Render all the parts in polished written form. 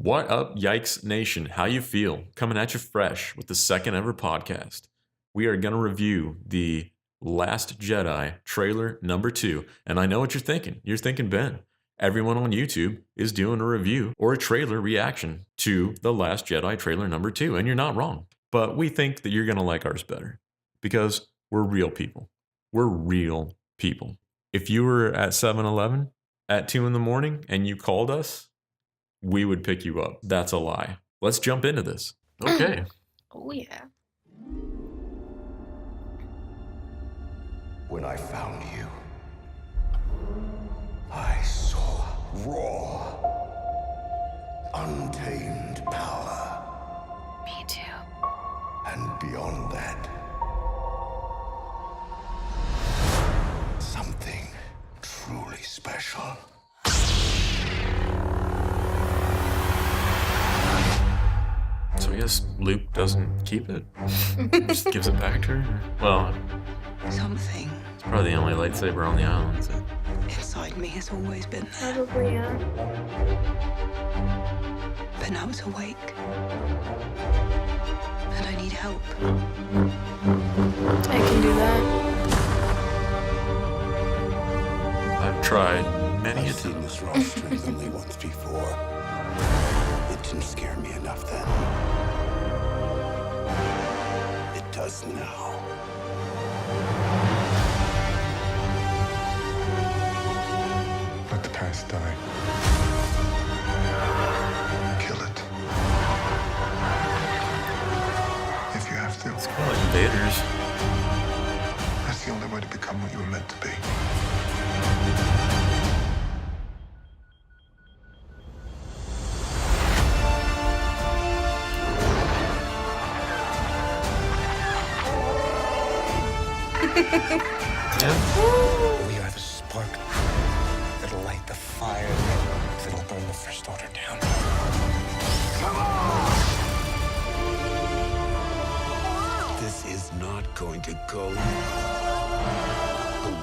What up, Yikes Nation? How you feel? Coming at you fresh with the second ever podcast. We are going to review the Last Jedi trailer number 2. And I know what you're thinking. You're thinking, Ben, everyone on YouTube is doing a review or a trailer reaction to the Last Jedi trailer number 2. And you're not wrong. But we think that you're going to like ours better because we're real people. We're real people. If you were at 7-Eleven at 2 in the morning and you called us, we would pick you up. That's a lie. Let's jump into this. Okay. Oh, yeah. When I found you, I saw raw, untamed power. Me too. And beyond that, something truly special. So I guess Luke doesn't keep it. Just gives it back to her. Well, Something it's probably the only lightsaber on the island. So. inside me has always been there, Probably, yeah. but now it's awake. And I need help. I can do that. I've tried many a I've seen time. this raw strength only once before. It didn't scare me enough then. It does now. Let the past die. Kill it. If you have to. It's kind of like invaders. That's the only way to become what you were meant to be. Yeah. We are the spark that'll light the fire that'll burn the First Order down. This is not going to go the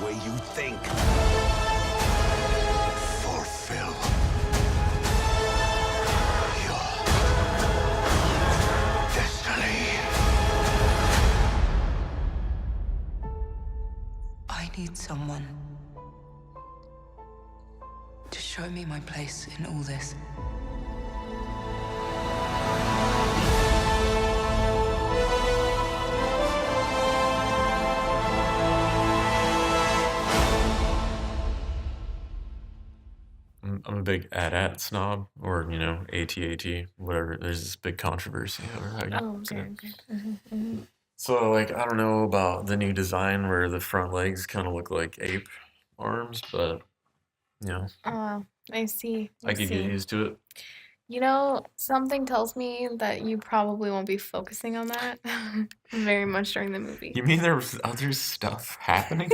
way you think. Fulfill your destiny. I need someone to show me my place in all this. I'm a big AT-AT snob, or, AT-AT, whatever. There's this big controversy over how you Oh, say okay, it. okay. So, I don't know about the new design where the front legs kind of look like ape arms, but, I see. I could get see. used to it. Something tells me that you probably won't be focusing on that very much during the movie. You mean there was other stuff happening?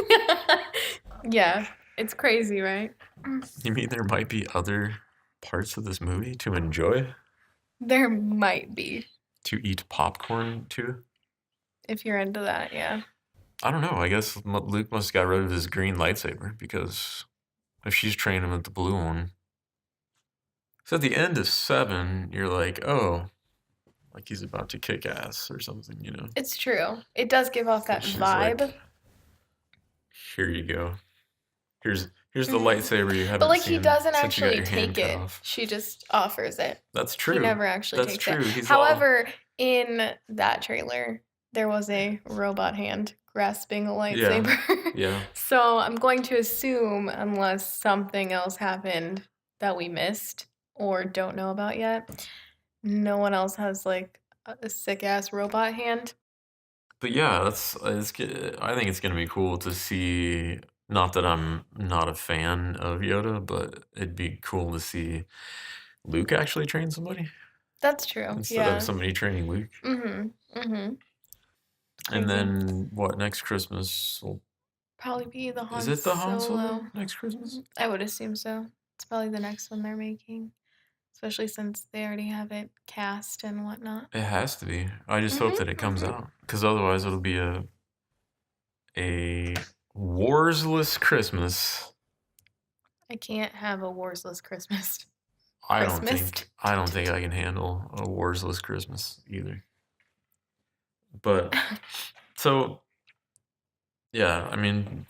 Yeah, it's crazy, right? You mean there might be other parts of this movie to enjoy? There might be, To eat popcorn to? if you're into that, yeah. I don't know. I guess Luke must have got rid of his green lightsaber, because if she's training him with the blue one. So at the end of 7, you're like, oh, like he's about to kick ass or something, It's true. It does give off that She's vibe. like, here you go. Here's the Mhm. lightsaber you haven't But seen he doesn't since you got actually your hand take cut it. off. She just offers it. That's true. He never actually That's takes true. it. He's all- However, in that trailer, there was a robot hand grasping a lightsaber. Yeah. So I'm going to assume, unless something else happened that we missed or don't know about yet, no one else has like a sick ass robot hand. But yeah, I think it's gonna be cool to see. Not that I'm not a fan of Yoda, but it'd be cool to see Luke actually train somebody That's true. instead Yeah. of somebody training Luke. Mm-hmm. Mm-hmm. And Crazy. then what? Next Christmas? Probably be the Han Is it the Han Solo Solo. next Christmas? I would assume so. It's probably the next one they're making, especially since they already have it cast and whatnot. It has to be. I just hope that it comes out, because otherwise it'll be a warsless Christmas. I can't have a warsless Christmas. I don't Christmas. think I can handle a warsless Christmas either. But so yeah, I mean,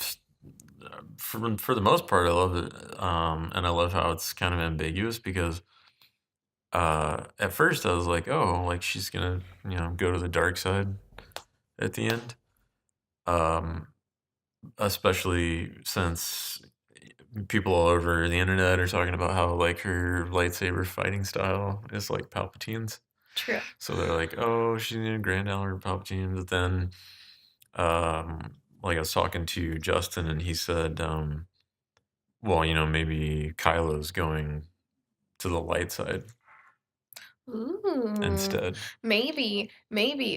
for the most part, I love it, and I love how it's kind of ambiguous because at first I was like, oh, like she's gonna go to the dark side at the end, um, especially since people all over the internet are talking about how like her lightsaber fighting style is like Palpatine's. True. So they're like, oh, she's gonna granddaughter of Palpatine. But then, like I was talking to Justin, and he said, well, maybe Kylo's going to the light side Ooh. instead, Maybe.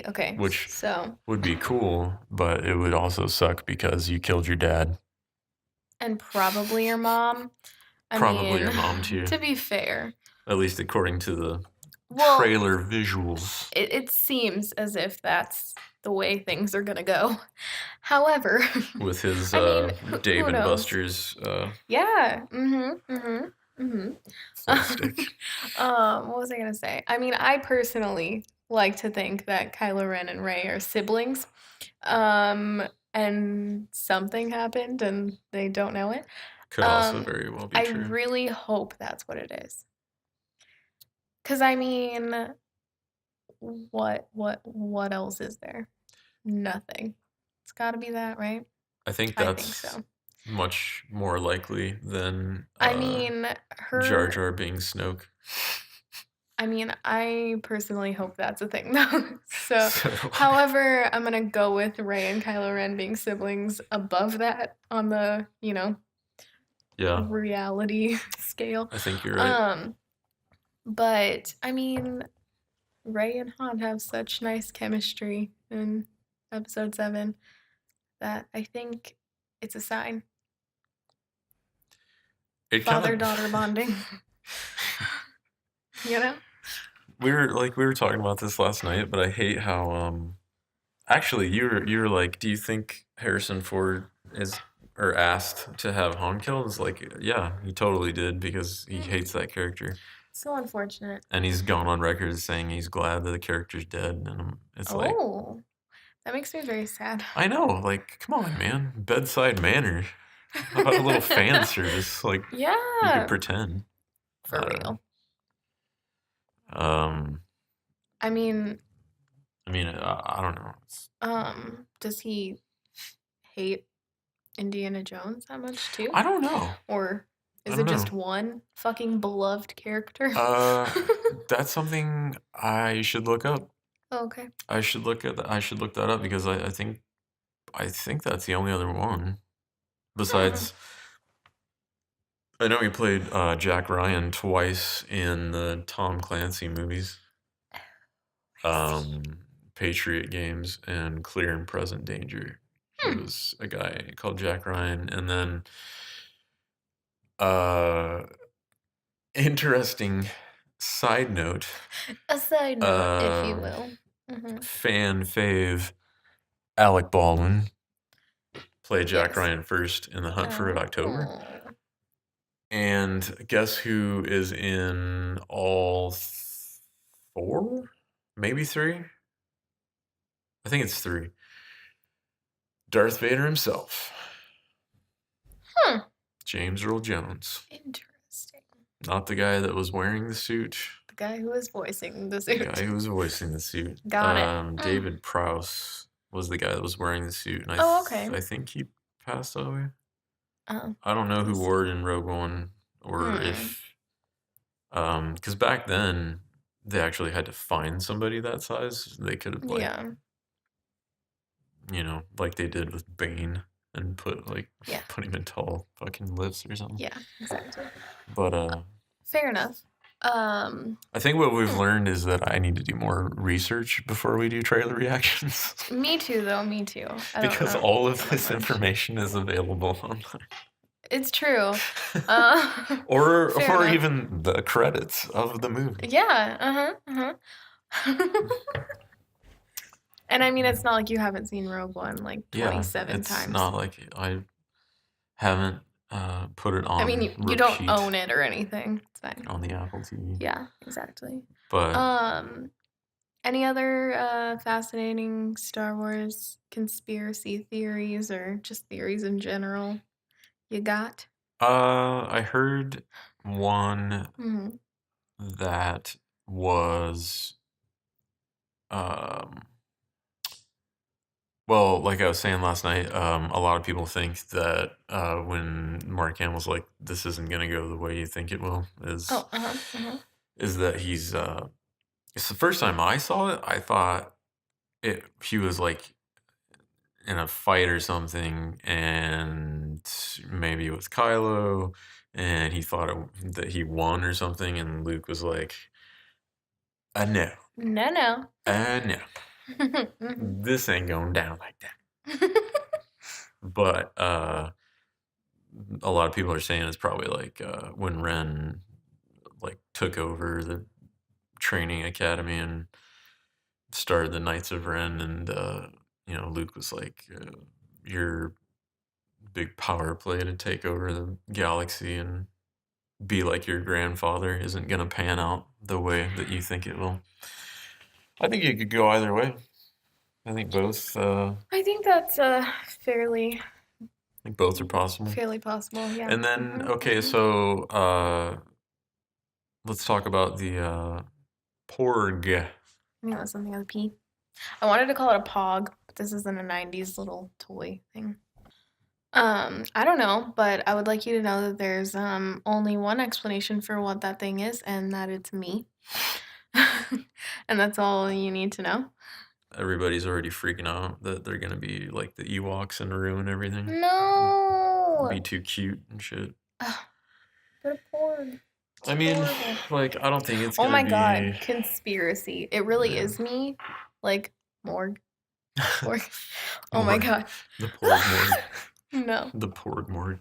Okay. which So, would be cool, but it would also suck because you killed your dad. and probably your mom. I Probably your mean, mom, too. To be fair, At least according to the well, trailer visuals. it seems as if that's the way things are gonna go. However, With his I mean, Dave who and knows? Buster's Yeah. flight stick. What was I gonna say? I mean, I personally like to think that Kylo Ren and Rey are siblings. And something happened and they don't know it. Could also Um, very well be I true. really hope that's what it is. 'Cause I mean, what else is there? Nothing. It's got to be that, right? I think I that's think so. much more likely than I mean, Jar her. Jar being Snoke. I mean, I personally hope that's a thing, though. So, So do I. however, I'm gonna go with Rey and Kylo Ren being siblings above that on the, Yeah, reality scale. I think you're right. But I mean, Rey and Han have such nice chemistry in episode 7 that I think it's a sign. It kinda- Father-daughter bonding. You know? we were talking about this last night, but I hate how actually you're like, do you think Harrison Ford is or asked to have Han killed? It's like, yeah, he totally did because he hates that character. So unfortunate. And he's gone on record as saying he's glad that the character's dead. And it's like, Oh, that makes me very sad. I know, like, come on, man. Bedside manner. How about a little fan service? Like, you Yeah, could pretend. for real. I I mean, I don't know. does he hate Indiana Jones that much too? I don't know. Or I is don't it just know. one fucking beloved character? That's something I should look up. Okay. I should look that up because I think that's the only other one. Besides, I know he played Jack Ryan twice in the Tom Clancy movies. Patriot Games and Clear and Present Danger. He was a guy called Jack Ryan. And then interesting side note. A side note, if you will. Fan fave Alec Baldwin played Jack Yes. Ryan first in The Hunt for Red October. Oh. And guess who is in all 4? Maybe 3? I think it's 3. Darth Vader himself. James Earl Jones. Interesting. Not the guy that was wearing the suit. The guy who was voicing the The suit. guy who was voicing the suit. Got it. David Prowse was the guy that was wearing the suit. And Okay. I think he passed away. Oh. I don't know who wore it in Rogue One or if... Because back then, they actually had to find somebody that size. They could have, like... Yeah. Like they did with Bane and put him in tall fucking lifts or something. Yeah, exactly. But Fair enough. I think what we've learned is that I need to do more research before we do trailer reactions. Me too, though. Me too. I don't Because know all of so this much. information is available online. It's true. Or Fair enough. even the credits of the movie. Yeah. And I mean, it's not like you haven't seen Rogue One like 27 it's times. not like I haven't put it on I mean, you don't repeat own it or anything. It's fine. on the Apple TV. Yeah, exactly. But Any other fascinating Star Wars conspiracy theories or just theories in general you got? I heard one Hmm. that was um well, like I was saying last night, a lot of people think that when Mark Hamill's like, "This isn't gonna go the way you think it will," Oh, uh-huh. is that he's it's the first time I saw it, I thought he was like in a fight or something, and maybe with Kylo, and he thought that he won or something, and Luke was like, no, No. no, Mhm. this ain't going down like that." But a lot of people are saying it's probably like when Ren like took over the training academy and started the Knights of Ren, and Luke was like, "Your big power play to take over the galaxy and be like your grandfather isn't gonna pan out the way that you think it will." I think it could go either way. I think both. I think that's fairly I think both are possible. possible, yeah. And then Mhm, okay, mhm. so let's talk about the Porg. I think that was something with a P. I wanted to call it a Pog, but this isn't a 90s little toy thing. I don't know, but I would like you to know that there's only one explanation for what that thing is, and that it's me. And that's all you need to know. Everybody's already freaking out that they're gonna be like the Ewoks and ruin everything. No! Be too cute and shit. Ugh, but a Porg. I mean, Horrible. like, I don't think it's Oh gonna my be. god, conspiracy. It really Yeah. is me. Like, morgue. Porg. Oh my Morgue. god. The Porg morgue. No. The Porg morgue.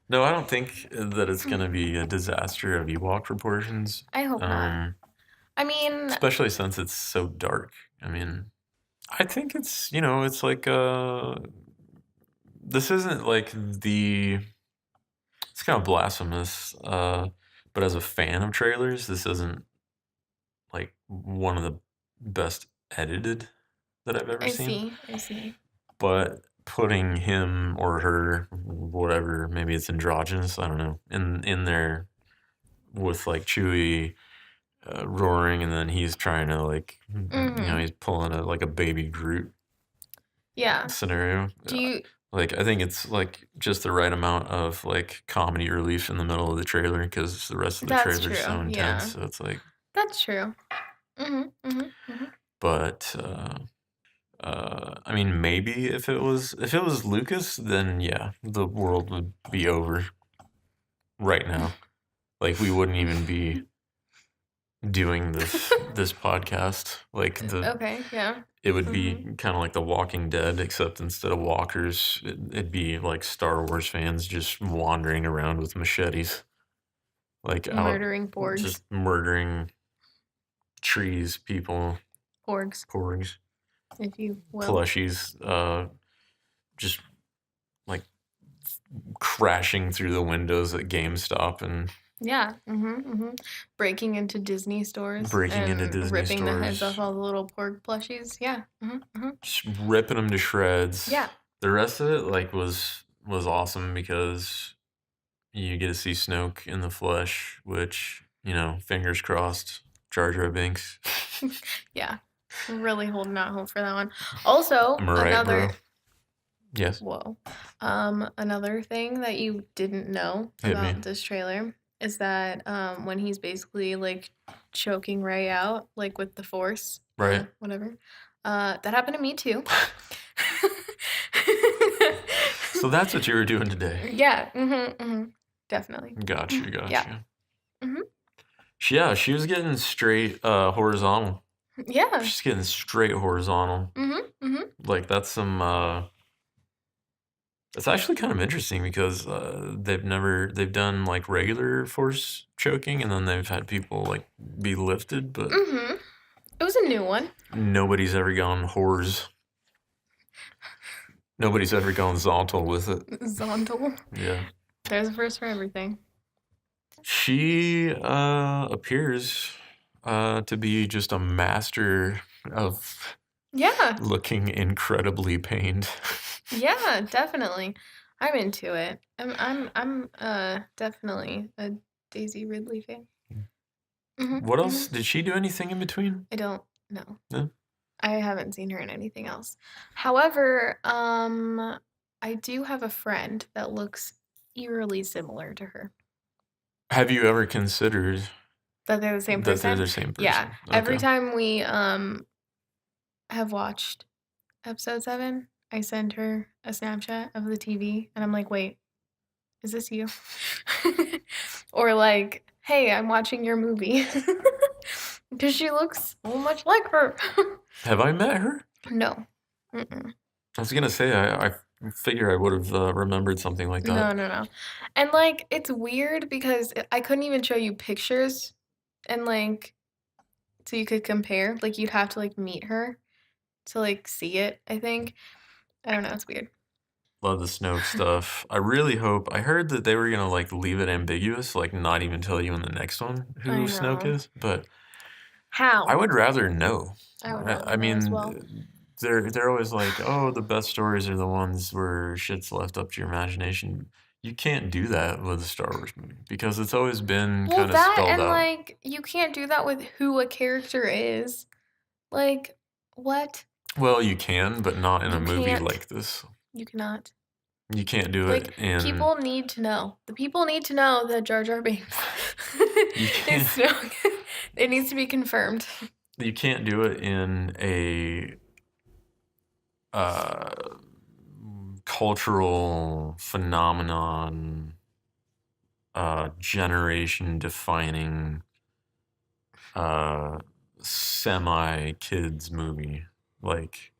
No, I don't think that it's gonna be a disaster of Ewok proportions. I hope not. I mean, Especially since it's so dark. I mean, I think it's it's like this isn't like it's kind of blasphemous, but as a fan of trailers, this isn't like one of the best edited that I've ever seen. I see. But putting him or her, whatever, maybe it's androgynous, I don't know, in there with like Chewie roaring, and then he's trying to like, he's pulling like a baby Groot Yeah. scenario. Do you Like, I think it's like just the right amount of like comedy relief in the middle of the trailer because the rest of the That's trailer is so true, intense. yeah. So it's like, That's true. but I mean, maybe if it was Lucas, then yeah, the world would be over right now. Like, we wouldn't even be doing this podcast. Like Okay, yeah. it would be kind of like The Walking Dead, except instead of walkers, it'd be like Star Wars fans just wandering around with machetes, like out Murdering porgs. just murdering trees, people, Porgs, if you will. plushies, just like crashing through the windows at GameStop and Yeah. Breaking into Disney stores. Breaking into and Disney ripping the heads stores. off all the little porg plushies. Yeah. just ripping them to shreds. Yeah. The rest of it like was awesome because you get to see Snoke in the flesh, which, fingers crossed, Jar Jar Binks. Yeah. Really holding out hope for that one. Also, Am I right, another bro? Yes. Whoa. Another thing that you didn't know Hit me. about this trailer is that when he's basically like choking Ray out, like with the force, Right. whatever, that happened to me too. So that's what you were doing today. Yeah. Definitely. Gotcha. Yeah. Yeah, she was getting straight horizontal. Yeah. She's getting straight horizontal. Like, that's some it's actually kind of interesting because they've done like regular force choking, and then they've had people like be lifted, but It was a new one. nobody's ever gone hors. Nobody's ever gone zontal with it. Zontal. Yeah. There's a first for everything. She appears to be just a master of Yeah. looking incredibly pained. Yeah, definitely. I'm into it. I'm definitely a Daisy Ridley fan. What else? Did she do anything in between? I don't know. No? I haven't seen her in anything else. However, I do have a friend that looks eerily similar to her. Have you ever considered That they're the same that person? they're the same person? Yeah. Every Okay. time we have watched episode 7, I send her a Snapchat of the TV and I'm like, wait, is this you? Or like, hey, I'm watching your movie. Because she looks so much like her. Have I met her? No. Mm-mm. I was gonna say I figure I would have remembered something like that. No. And like, it's weird because I couldn't even show you pictures and like, so you could compare. Like, you'd have to like meet her to like see it, I think. I don't know, it's weird. Love the Snoke stuff. I really hope. I heard that they were gonna like leave it ambiguous, like not even tell you in the next one who I Snoke know. is. But How? I would rather know. I would I rather know as mean, well. they're always like, oh, the best stories are the ones where shit's left up to your imagination. You can't do that with a Star Wars movie because it's always been Well, kind of that spelled and out. like, you can't do that with who a character is. Like, what? Well, you can, but not in a You movie can't. like this. You cannot. You can't do Like, it in. people need to know. The people need to know that Jar Jar Binks You is can't. Snoke. It needs to be confirmed. You can't do it in a cultural phenomenon, generation defining, semi kids movie. Like,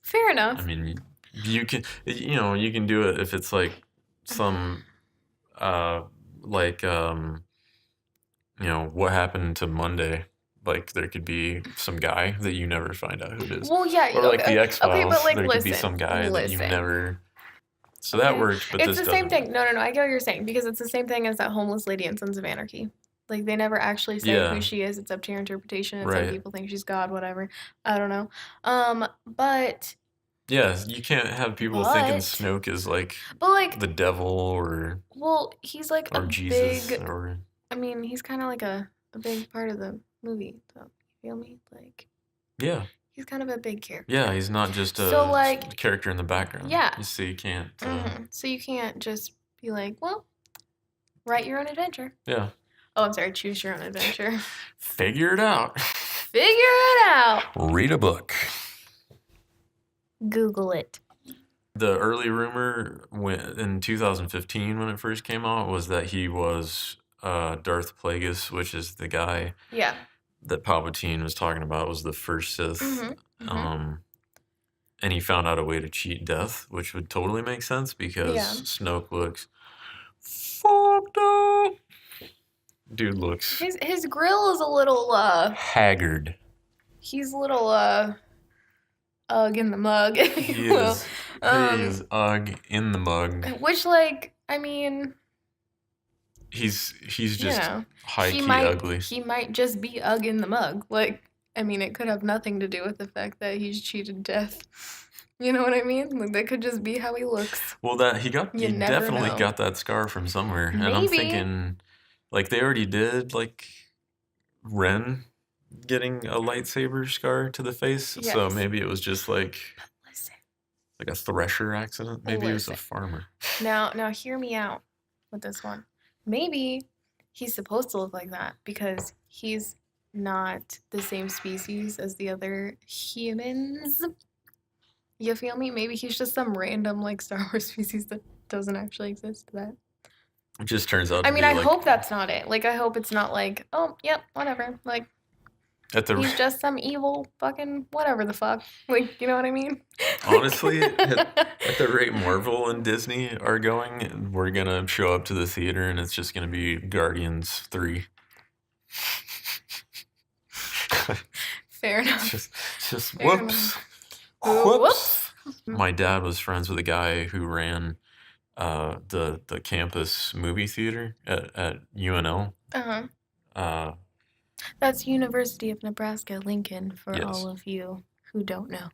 Fair enough. I mean, you can do it if it's like some like what happened to Monday. Like, there could be some guy that you never find out who it is. Well, yeah. Or like the okay, X-Files, but like, there could be listen. some guy that you Listen. never. So that Okay. worked, but It's this the doesn't. same thing. No. I get what you're saying because it's the same thing as that homeless lady in Sons of Anarchy. Like, they never actually say Yeah. who she is. It's up to your interpretation. And Right. some people think she's God, whatever. I don't know. But Yeah, you can't have people thinking But- Snoke is like like, the devil or well, he's like a Jesus big. or I mean, he's kind of like a big part of the movie. So, you feel me? Like, yeah. he's kind of a big character. Yeah, he's not just a So, like- character in the background. Yeah. So you can't. So you can't just be like, well, write your own adventure. Yeah. Oh, I'm sorry. Choose your own adventure. Figure it out. Figure it out. Read a book. Google it. The early rumor in 2015 when it first came out was that he was Darth Plagueis, which is the guy Yeah. that Palpatine was talking about, was the first Sith. And he found out a way to cheat death, which would totally make sense because Yeah. Snoke looks fucked up. Dude looks His grill is a little haggard. he's a little ugh in the mug, if you He will. is, he is ugh in the mug. Which, like, I mean, He's you just know, high he key might ugly. he might just be ugh in the mug. Like, I mean, it could have nothing to do with the fact that he's cheated death. You know what I mean? Like, that could just be how he looks. Well, he You never definitely know. got that scar from somewhere, and I'm Maybe. thinking, like, they already did like Ren getting a lightsaber scar to the face, so Yes. maybe it was just like Listen. a thresher accident. Maybe he was a Listen. farmer. Now hear me out with this one. Maybe he's supposed to look like that because he's not the same species as the other humans. You feel me? Maybe he's just some random like Star Wars species that doesn't actually exist. That It just turns out. I to mean, be I like, hope that's not it. Like, I hope it's not like, oh, yep, whatever. Like, at the he's just some evil fucking whatever the fuck. Like, you know what I mean? Honestly, at the rate Marvel and Disney are going, we're gonna show up to the theater and it's just gonna be Guardians 3. Fair enough. Just Fair whoops. Whoops. My dad was friends with a guy who ran the campus movie theater at UNL. Uh-huh. That's University of Nebraska Lincoln for Yes. all of you who don't know.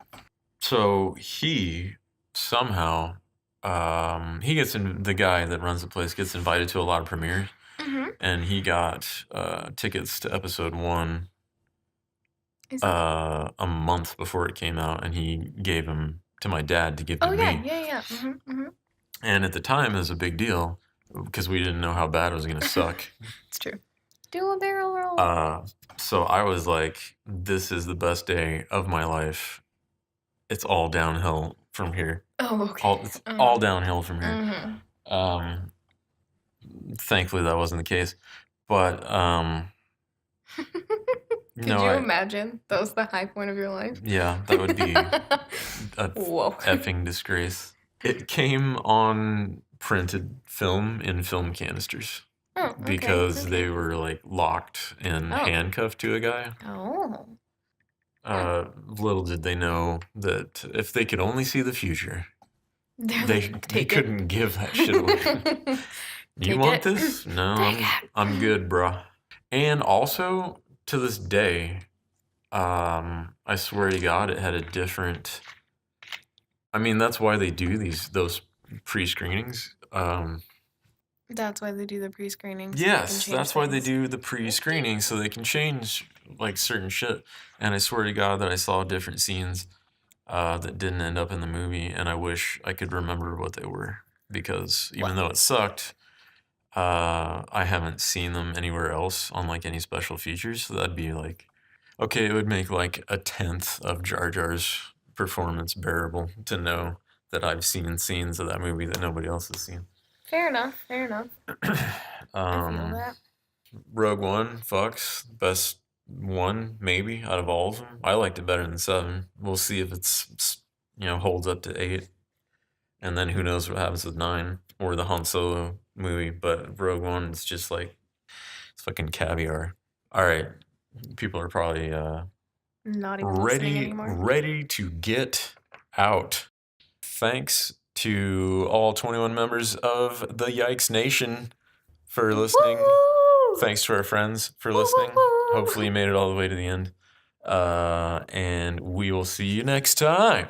So he somehow the guy that runs the place gets invited to a lot of premieres, and he got tickets to episode 1 a month before it came out, and he gave them to my dad to give to me. Yeah. And at the time, it was a big deal because we didn't know how bad it was going to suck. It's true. Do a barrel roll. So I was like, this is the best day of my life. It's all downhill from here. Oh, okay. It's all downhill from here. Thankfully, that wasn't the case. But, Could you imagine? That was the high point of your life? Yeah, that would be a Whoa. effing disgrace. It came on printed film in film canisters. Oh, okay. Because they were like locked and handcuffed to a guy. Oh. Little did they know that if they could only see the future, they couldn't give that shit away. You want this? No, I'm good, bruh. And also, to this day, I swear to God, it had a different. I mean, that's why they do those pre-screenings. That's why they do the pre-screenings. Yes, that's why they do the pre-screening, so they can change like certain shit. And I swear to God that I saw different scenes that didn't end up in the movie, and I wish I could remember what they were, because even though it sucked, I haven't seen them anywhere else on like any special features. So that'd be like, okay, it would make like 1/10 of Jar Jar's performance bearable to know that I've seen scenes of that movie that nobody else has seen. Fair enough. I feel that. Rogue One, fucks, best one maybe out of all of them. I liked it better than 7. We'll see if it's holds up to 8, and then who knows what happens with 9 or the Han Solo movie. But Rogue One is just like, it's fucking caviar. All right, people are probably not even listening anymore. Ready to get out. Thanks to all 21 members of the Yikes Nation for listening. Woo! Thanks to our friends for listening. Hopefully you made it all the way to the end. And we will see you next time.